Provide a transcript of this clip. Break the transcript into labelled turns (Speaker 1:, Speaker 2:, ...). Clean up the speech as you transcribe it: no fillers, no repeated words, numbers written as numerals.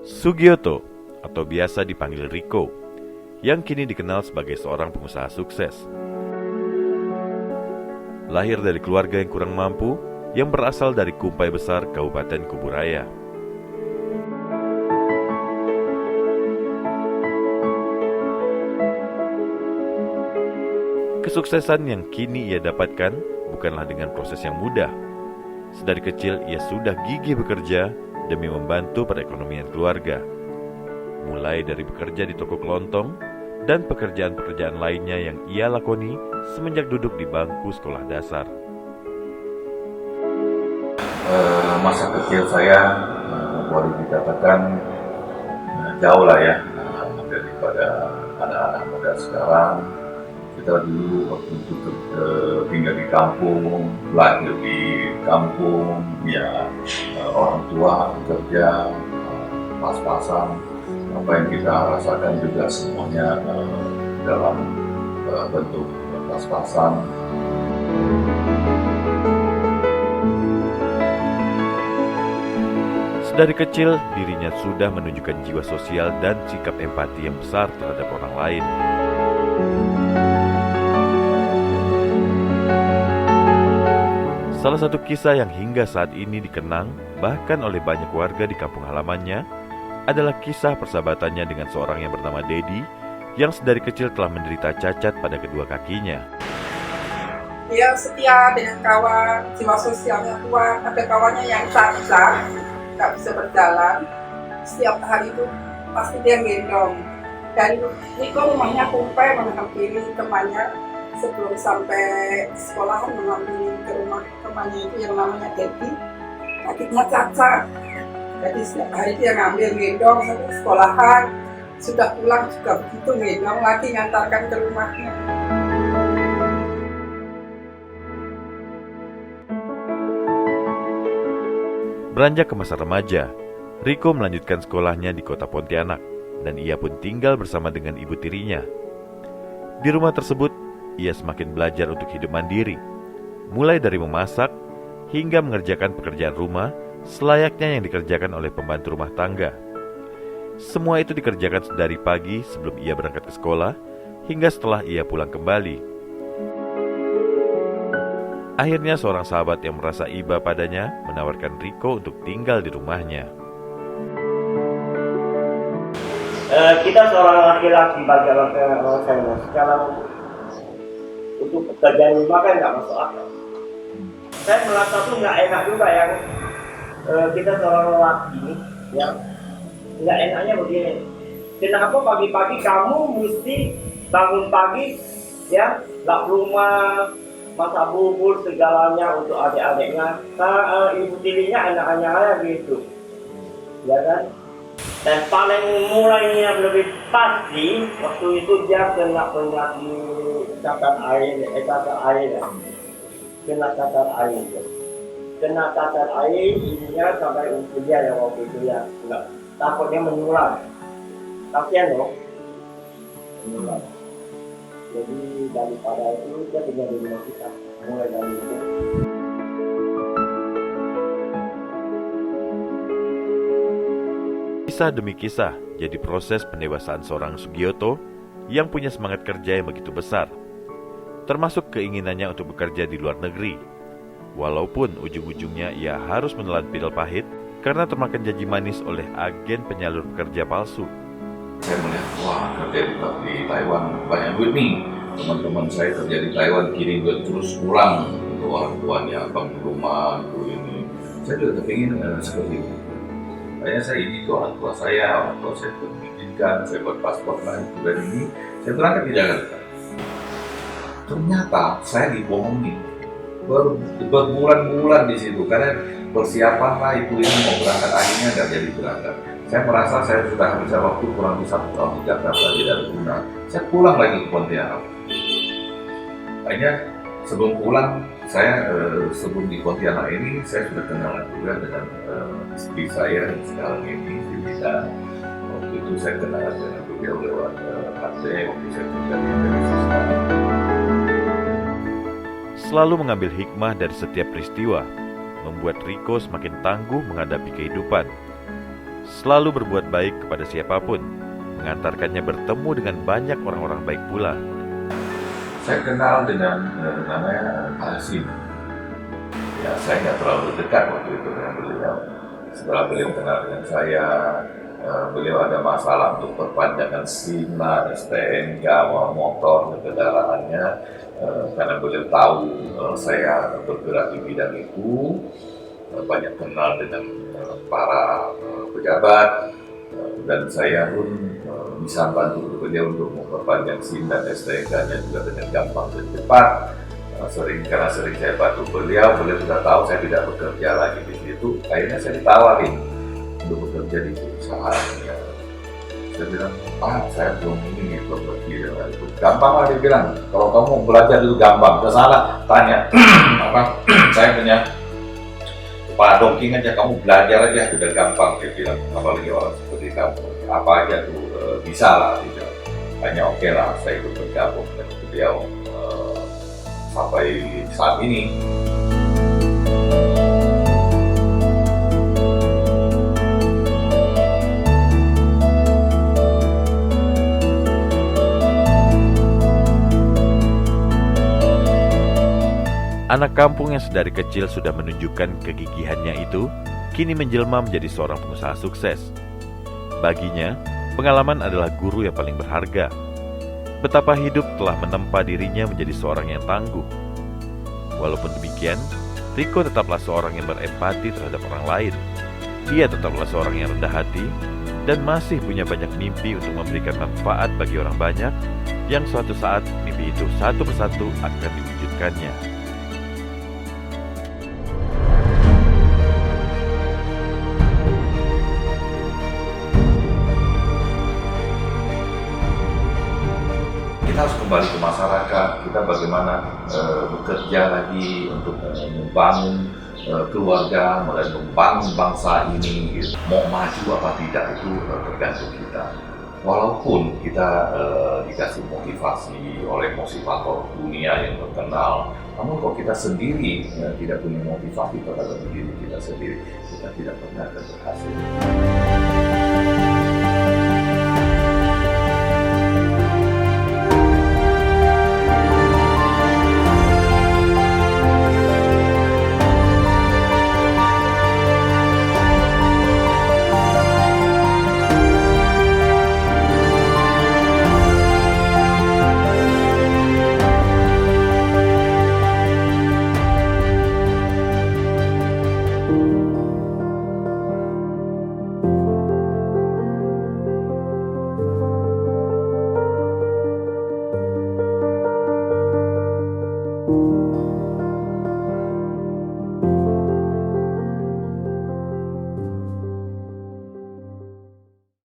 Speaker 1: Sugioto, atau biasa dipanggil Riko, yang kini dikenal sebagai seorang pengusaha sukses. Lahir dari keluarga yang kurang mampu, yang berasal dari Kumpai Besar, Kabupaten Kuburaya. Kesuksesan yang kini ia dapatkan bukanlah dengan proses yang mudah. Sedari kecil ia sudah gigih bekerja demi membantu perekonomian keluarga. Mulai dari bekerja di toko kelontong dan pekerjaan-pekerjaan lainnya yang ia lakoni semenjak duduk di bangku sekolah dasar.
Speaker 2: Masa kecil saya boleh dikatakan jauh lah ya daripada anak-anak muda sekarang. Kita dulu waktu itu tinggal di kampung, lahir di kampung, ya orang tua kerja pas-pasan. Apa yang kita rasakan juga semuanya dalam bentuk pas-pasan.
Speaker 1: Dari kecil, dirinya sudah menunjukkan jiwa sosial dan sikap empati yang besar terhadap orang lain. Salah satu kisah yang hingga saat ini dikenang bahkan oleh banyak warga di kampung halamannya adalah kisah persahabatannya dengan seorang yang bernama Dedi yang sedari kecil telah menderita cacat pada kedua kakinya.
Speaker 3: Dia setia dengan kawan, jiwa sosialnya kuat, ada kawannya yang cacat, nggak bisa berjalan, setiap hari itu pasti dia gendong. Dan Niko rumahnya Kumpai, menghampiri temannya sebelum sampai sekolahan, mengambil ke rumah temannya itu yang namanya Dedi, kakinya cacat. Jadi setiap hari dia ngambil gendong sampai sekolahan, sudah pulang juga begitu gendong lagi ngantarkan ke rumahnya.
Speaker 1: Beranjak ke masa remaja, Riko melanjutkan sekolahnya di kota Pontianak dan ia pun tinggal bersama dengan ibu tirinya. Di rumah tersebut, ia semakin belajar untuk hidup mandiri, mulai dari memasak hingga mengerjakan pekerjaan rumah selayaknya yang dikerjakan oleh pembantu rumah tangga. Semua itu dikerjakan dari pagi sebelum ia berangkat ke sekolah hingga setelah ia pulang kembali. Akhirnya seorang sahabat yang merasa iba padanya menawarkan Riko untuk tinggal di rumahnya.
Speaker 4: Kita seorang laki-laki bagi orang saya sekarang untuk pekerjaan rumah kan nggak masuk akal. Saya merasa tuh nggak enak juga yang kita seorang laki yang nggak enaknya begini. Kenapa pagi-pagi kamu mesti bangun pagi ya, lap rumah, masak bubur segalanya untuk adik-adiknya, ibu tirinya anak-anaknya gitu, ya kan? Dan paling mulainya lebih pasti waktu itu dia kena penyakit cacar air, kena cacar air, ininya sampai umur dia yang waktu itu ya, takutnya menular, kasihan loh, menular. Jadi daripada itu dia tinggal di rumah kita, mulai dari itu.
Speaker 1: Kisah demi kisah jadi proses pendewasaan seorang Sugioto yang punya semangat kerja yang begitu besar, termasuk keinginannya untuk bekerja di luar negeri. Walaupun ujung-ujungnya ia harus menelan pil pahit karena termakan janji manis oleh agen penyalur pekerja palsu.
Speaker 2: Saya melihat, wah kerja di Taiwan banyak duit nih. Teman-teman saya kerja di Taiwan kirim duit terus pulang untuk orang tuanya, bangun rumah, itu ini. Saya juga kepingin seperti itu. Kayaknya saya ini ke orang tua saya pendidikan, saya buat paspor lain dan ini, saya berangkat di Jakarta. Ternyata saya dibohongi berbulan-bulan di situ karena persiapan lah itu ini mau berangkat, akhirnya nggak jadi berangkat. Saya merasa saya sudah habiskan waktu kurang lebih 1 tahun di Jakarta tidak ada guna. Saya pulang lagi ke Pontianak. Akhirnya sebelum pulang, saya sebelum di Pontianak ini saya sudah kenalan juga dengan istri saya yang sekarang ini, Divita. Waktu itu saya kenalan dengan beliau lewat HP waktu saya kerja di Indonesia.
Speaker 1: Selalu mengambil hikmah dari setiap peristiwa, membuat Riko semakin tangguh menghadapi kehidupan. Selalu berbuat baik kepada siapapun, mengantarkannya bertemu dengan banyak orang-orang baik pula.
Speaker 2: Saya kenal dengan namanya Hasim. Ya, saya nggak terlalu dekat waktu itu dengan beliau. Setelah beliau kenal dengan saya, beliau ada masalah untuk perpanjangan SIM, STNK, motor, kendaraannya. Karena beliau tahu saya bergerak di bidang itu, banyak kenal dengan para pejabat, dan saya pun bisa bantu beliau untuk memperpanjang SIM dan STNK-nya juga dengan gampang dan cepat. Karena sering saya bantu beliau sudah tahu saya tidak bekerja lagi di situ. Akhirnya saya ditawarin untuk bekerja di perusahaannya. Saya bilang, Pak, saya belum bekerja dengan itu. Gampang lah, dia bilang. Kalau kamu belajar itu gampang. Ke sana tanya, apa? Saya punya Pak Dongking aja, kamu belajar aja sudah gampang. Dia bilang, apalagi orang seperti kamu, apa aja tuh bisa lah. Dia bilang. Hanya oke lah, saya ikut bergabung dengan beliau sampai saat ini.
Speaker 1: Anak kampung yang sedari kecil sudah menunjukkan kegigihannya itu, kini menjelma menjadi seorang pengusaha sukses. Baginya, pengalaman adalah guru yang paling berharga. Betapa hidup telah menempa dirinya menjadi seorang yang tangguh. Walaupun demikian, Riko tetaplah seorang yang berempati terhadap orang lain. Ia tetaplah seorang yang rendah hati dan masih punya banyak mimpi untuk memberikan manfaat bagi orang banyak yang suatu saat mimpi itu satu persatu akan diwujudkannya.
Speaker 2: Kita harus kembali ke masyarakat, kita bagaimana bekerja lagi untuk membangun keluarga dan membangun bangsa ini. Gitu. Mau maju apa tidak itu tergantung kita. Walaupun kita dikasih motivasi oleh motivator dunia yang terkenal, namun kalau kita sendiri tidak punya motivasi terhadap diri kita sendiri, kita tidak pernah akan berhasil.